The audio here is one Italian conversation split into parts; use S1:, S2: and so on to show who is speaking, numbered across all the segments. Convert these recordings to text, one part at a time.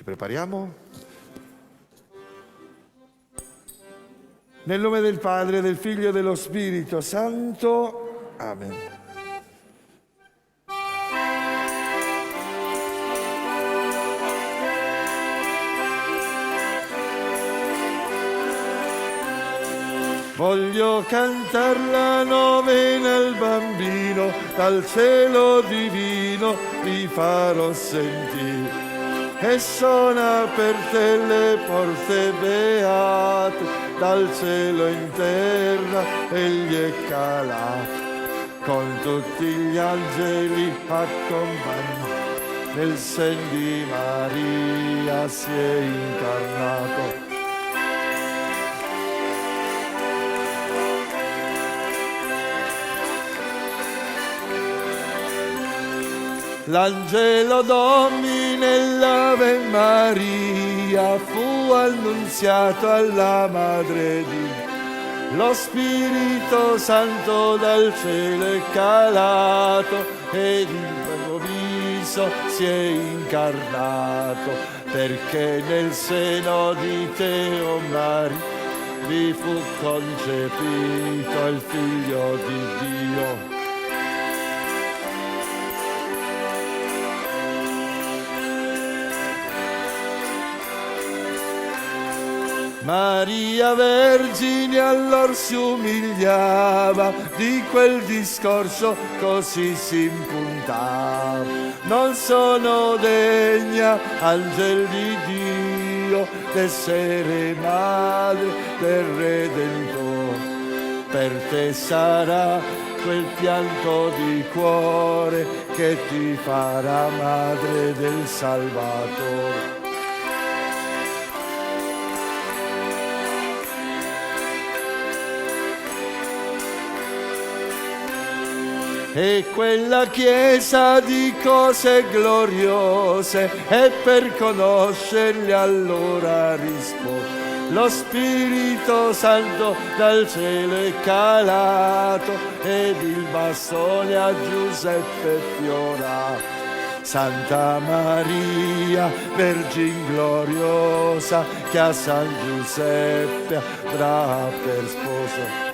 S1: prepariamo. Nel nome del Padre, del Figlio e dello Spirito Santo. Amen. Voglio cantar la novena al bambino, dal cielo divino vi farò sentire. E sono aperte le porte beate, dal cielo in terra egli è calato. Con tutti gli angeli accompagna, nel sen di Maria si è incarnato. L'angelo Domine l'Ave Maria fu annunziato alla Madre di Dio. Lo Spirito Santo dal cielo è calato ed improvviso si è incarnato, perché nel seno di te, o Maria, vi fu concepito il Figlio di Dio. Maria Vergine allor si umiliava, di quel discorso così si impuntava. Non sono degna, angel di Dio, d'essere madre del Redentore. Per te sarà quel pianto di cuore che ti farà madre del Salvatore. E quella chiesa di cose gloriose, e per conoscerli allora rispose. Lo Spirito Santo dal cielo è calato, ed il bastone a Giuseppe fiora. Santa Maria, Vergine gloriosa, che a San Giuseppe avrà per sposo.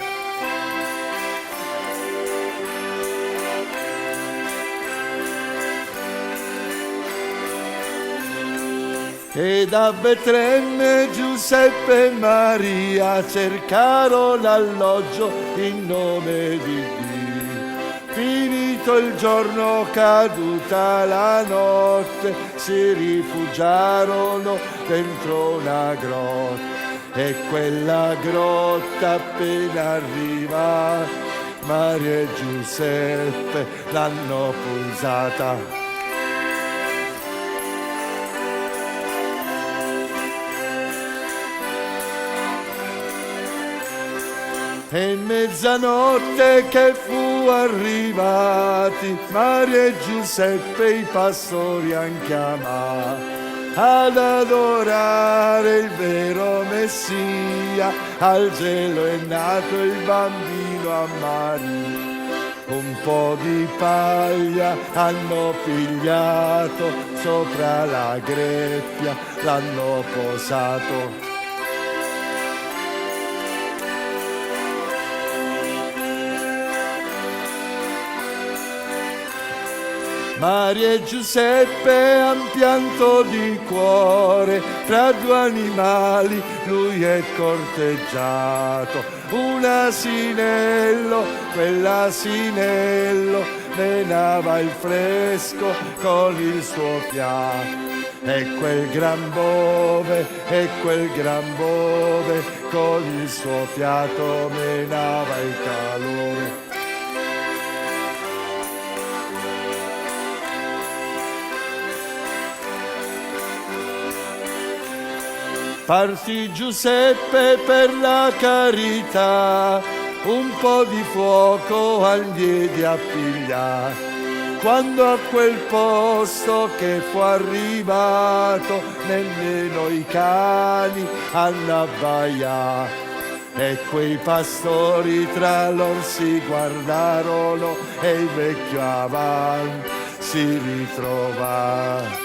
S1: Ed a Betlemme Giuseppe e Maria cercarono alloggio in nome di Dio. Finito il giorno, caduta la notte, si rifugiarono dentro una grotta. E quella grotta appena arrivata, Maria e Giuseppe l'hanno pulsata. E in mezzanotte che fu arrivati, Maria e Giuseppe i pastori han chiamato ad adorare il vero Messia. Al cielo è nato il bambino a Maria. Un po' di paglia hanno pigliato, sopra la greppia l'hanno posato. Maria e Giuseppe han pianto di cuore, fra due animali lui è corteggiato. Un asinello, quell'asinello menava il fresco con il suo fiato. E quel gran bove con il suo fiato menava il calore. Partì Giuseppe per la carità, un po' di fuoco andiedi a pigliare. Quando a quel posto che fu arrivato, nemmeno i cani hanno abbaiato. E quei pastori tra loro si guardarono, e il vecchio avanti si ritrovò.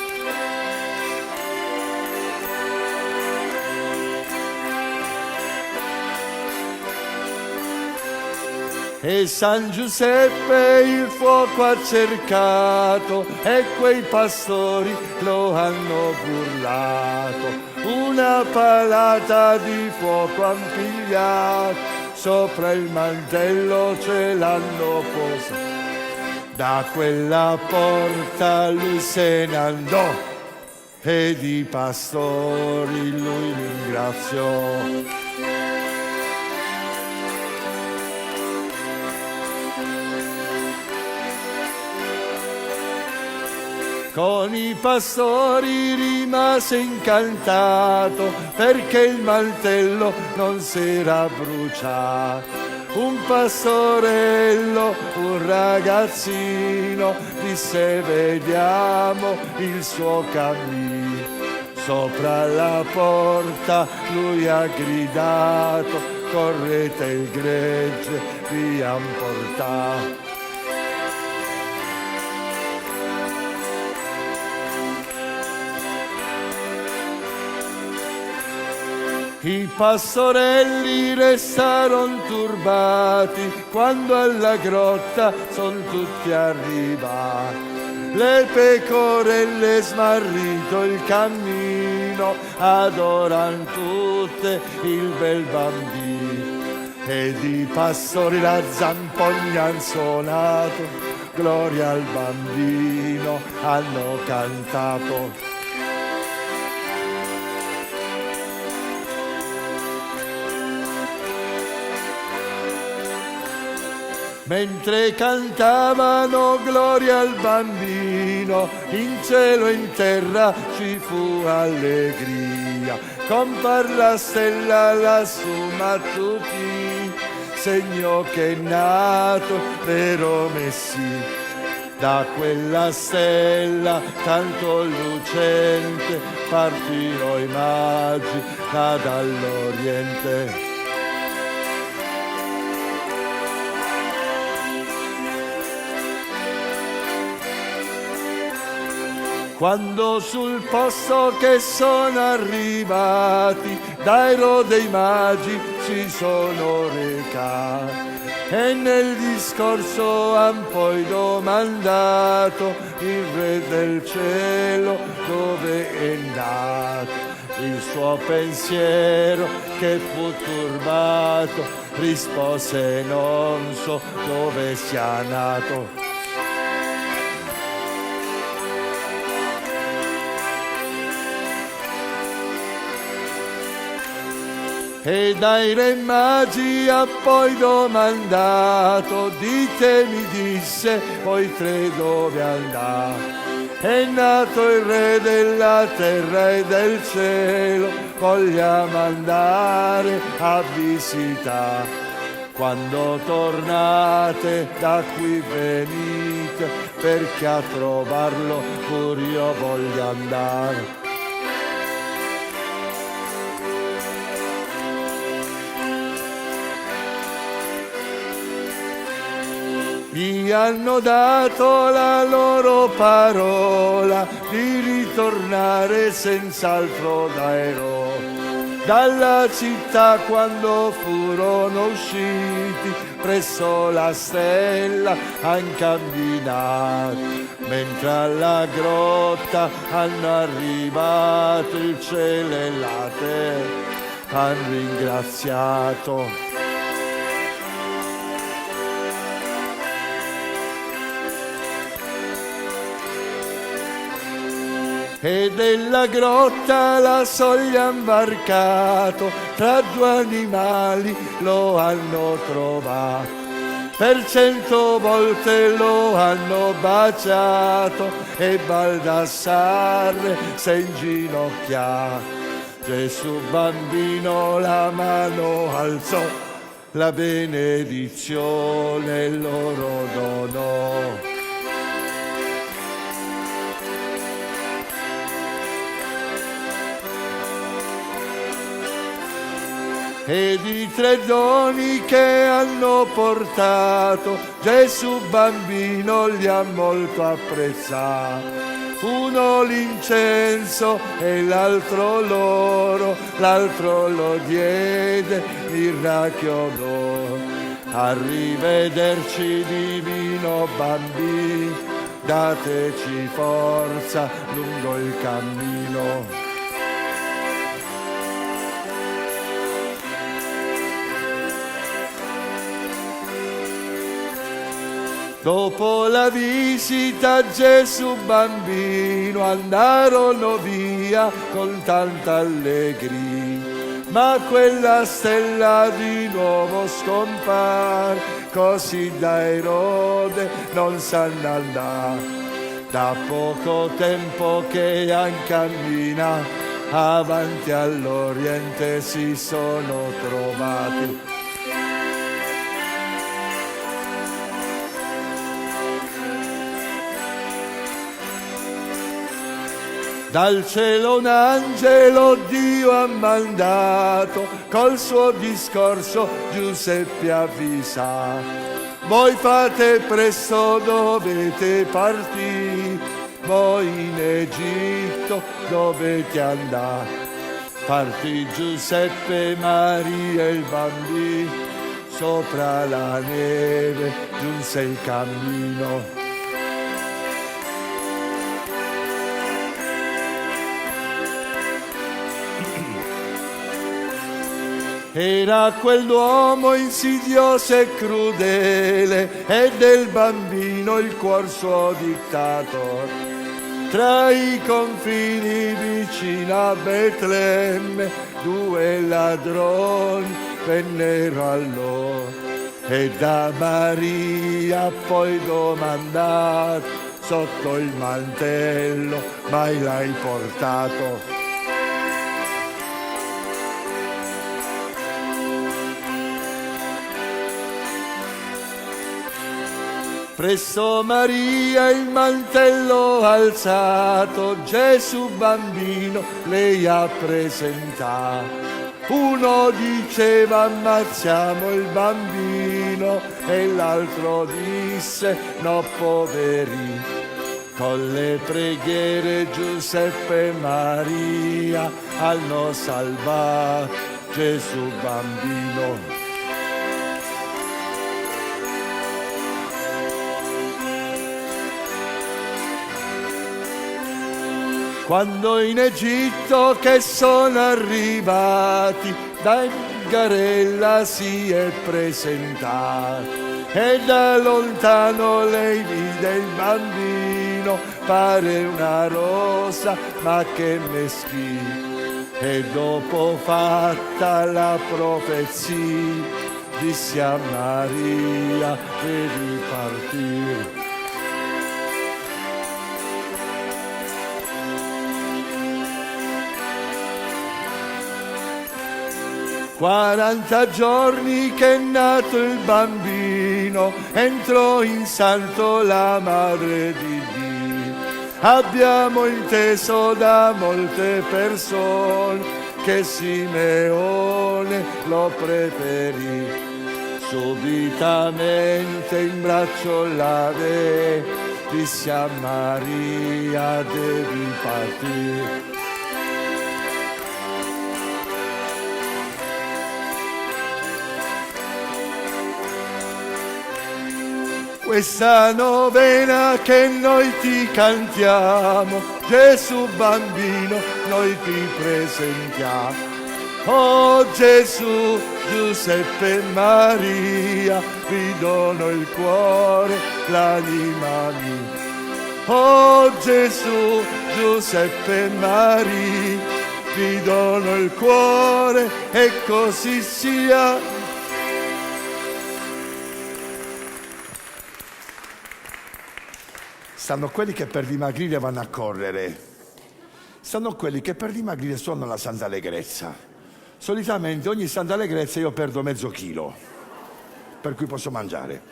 S1: E San Giuseppe il fuoco ha cercato e quei pastori lo hanno burlato. Una palata di fuoco han pigliato, sopra il mantello ce l'hanno posato. Da quella porta lui se ne andò ed i pastori lui ringraziò. Con i pastori rimase incantato perché il mantello non s'era bruciato. Un pastorello, un ragazzino, disse vediamo il suo cammino. Sopra la porta lui ha gridato, correte il gregge, vi han portato. I pastorelli restarono turbati quando alla grotta son tutti arrivati. Le pecorelle smarrito il cammino adoran tutte il bel bambino. Ed i pastori la zampogna han suonato, gloria al bambino hanno cantato. Mentre cantavano gloria al bambino, in cielo e in terra ci fu allegria. Compar la stella lassù mattutina, segno che è nato vero Messia. Da quella stella tanto lucente partirono i magi da dall'Oriente. Quando sul posto che sono arrivati, da Erode i magi si sono recati. E nel discorso han poi domandato il re del cielo dove è nato. Il suo pensiero che fu turbato rispose non so dove sia nato. E dai re magi ha poi domandato, ditemi disse, voi tre dove andate? È nato il re della terra e del cielo, vogliamo andare a visitare. Quando tornate da qui venite, perché a trovarlo pur io voglio andare. Mi hanno dato la loro parola di ritornare senz'altro da Erode. Dalla città quando furono usciti, presso la stella han camminato. Mentre alla grotta hanno arrivato il cielo e la terra, han ringraziato. E della grotta la soglia han varcato, tra due animali lo hanno trovato. Per 100 volte lo hanno baciato e Baldassarre s'è inginocchiato. Gesù bambino la mano alzò, la benedizione loro donò. Ed i 3 doni che hanno portato, Gesù bambino li ha molto apprezzato. Uno l'incenso e l'altro l'oro, l'altro lo diede il racchio d'oro. Arrivederci divino bambino, dateci forza lungo il cammino. Dopo la visita a Gesù bambino andarono via con tanta allegria, ma quella stella di nuovo scompare, così da Erode non sanno andare. Da poco tempo che han cammina avanti all'Oriente si sono trovati. Dal cielo un angelo Dio ha mandato, col suo discorso Giuseppe avvisa. Voi fate presto, dovete partire, voi in Egitto dovete andare. Partì Giuseppe, Maria e il bambino, sopra la neve giunse il cammino. Era quell'uomo insidioso e crudele e del bambino il cuor suo dittatore. Tra i confini vicino a Betlemme due ladroni vennero allora e da Maria poi domandato: sotto il mantello mai l'hai portato? Presso Maria il mantello alzato, Gesù bambino lei ha presentato. Uno diceva ammazziamo il bambino e l'altro disse no poveri. Con le preghiere Giuseppe e Maria hanno salvato Gesù bambino. Quando in Egitto che sono arrivati, da Garella si è presentato e da lontano lei vide il bambino, pare una rosa ma che meschino. E dopo fatta la profezia, disse a Maria devi partire. 40 giorni che è nato il bambino, entrò in santo la madre di Dio. Abbiamo inteso da molte persone che Simeone lo preferì. Subitamente in braccio l'ave, disse a Maria devi partire. Questa novena che noi ti cantiamo, Gesù bambino, noi ti presentiamo. Oh Gesù, Giuseppe e Maria, vi dono il cuore, l'anima mia. Oh Gesù, Giuseppe e Maria, vi dono il cuore e così sia. Stanno quelli che per dimagrire vanno a correre, stanno quelli che per dimagrire suonano la Santa Allegrezza. Solitamente ogni Santa Allegrezza io perdo mezzo chilo, per cui posso mangiare.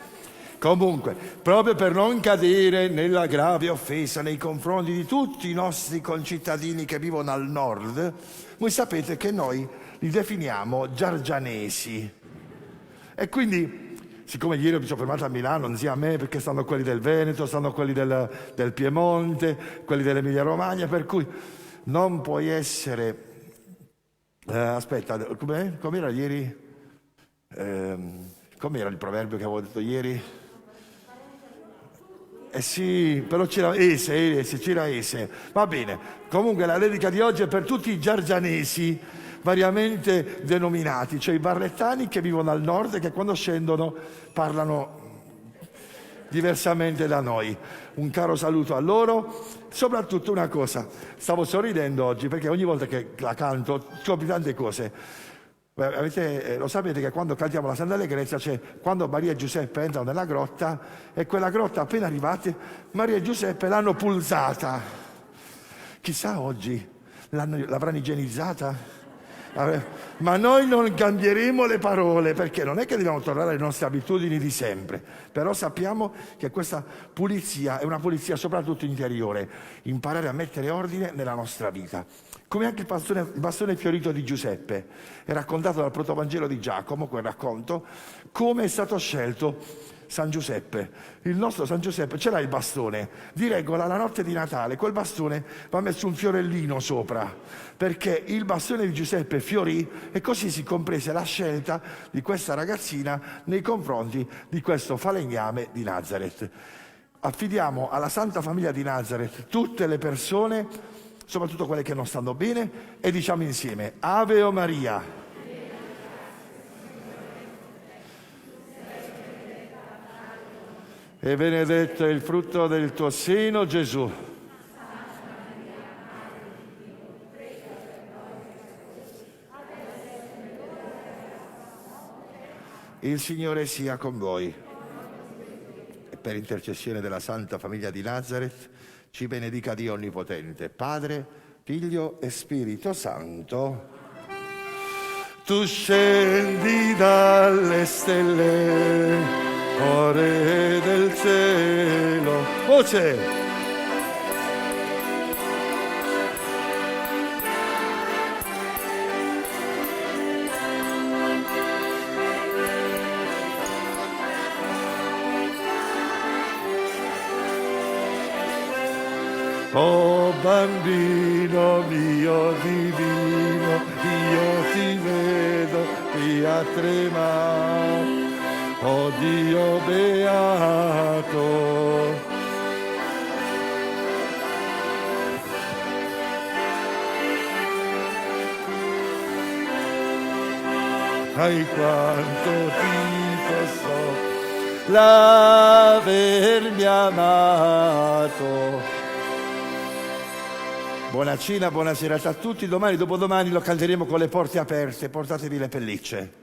S1: Comunque, proprio per non cadere nella grave offesa nei confronti di tutti i nostri concittadini che vivono al nord, voi sapete che noi li definiamo giargianesi. E quindi, siccome ieri mi sono fermato a Milano, non sia a me, perché stanno quelli del Veneto, stanno quelli del Piemonte, quelli dell'Emilia Romagna, per cui non puoi essere... aspetta, com'era ieri? Com'era il proverbio che avevo detto ieri? Eh sì, però c'era Ese. Va bene. Comunque la dedica di oggi è per tutti i giargianesi, variamente denominati, cioè i barlettani che vivono al nord e che quando scendono parlano diversamente da noi. Un caro saluto a loro. Soprattutto una cosa, stavo sorridendo oggi perché ogni volta che la canto scopri tante cose. Lo sapete che quando cantiamo la Santa Allegrezza c'è quando Maria e Giuseppe entrano nella grotta e quella grotta appena arrivate Maria e Giuseppe l'hanno pulsata. Chissà oggi l'avranno igienizzata? Ma noi non cambieremo le parole perché non è che dobbiamo tornare alle nostre abitudini di sempre, però sappiamo che questa pulizia è una pulizia soprattutto interiore, imparare a mettere ordine nella nostra vita. Come anche il bastone fiorito di Giuseppe, è raccontato dal protovangelo di Giacomo, quel racconto, come è stato scelto San Giuseppe. Il nostro San Giuseppe ce l'ha il bastone, di regola la notte di Natale, quel bastone va messo un fiorellino sopra, perché il bastone di Giuseppe fiorì e così si comprese la scelta di questa ragazzina nei confronti di questo falegname di Nazareth. Affidiamo alla Santa Famiglia di Nazareth tutte le persone, soprattutto quelle che non stanno bene, e diciamo insieme Ave o Maria. E benedetto è il frutto del tuo seno, Gesù. Il Signore sia con voi. E per intercessione della Santa Famiglia di Nazareth, ci benedica Dio Onnipotente, Padre, Figlio e Spirito Santo. Tu scendi dalle stelle, o Re del cielo. Voce! Oh bambino mio divino, io ti vedo qui a tremare. Oh Dio beato, ai quanto ti posso l'avermi amato. Buona cena, buona serata a tutti. Domani, dopodomani lo canteremo con le porte aperte. Portatevi le pellicce.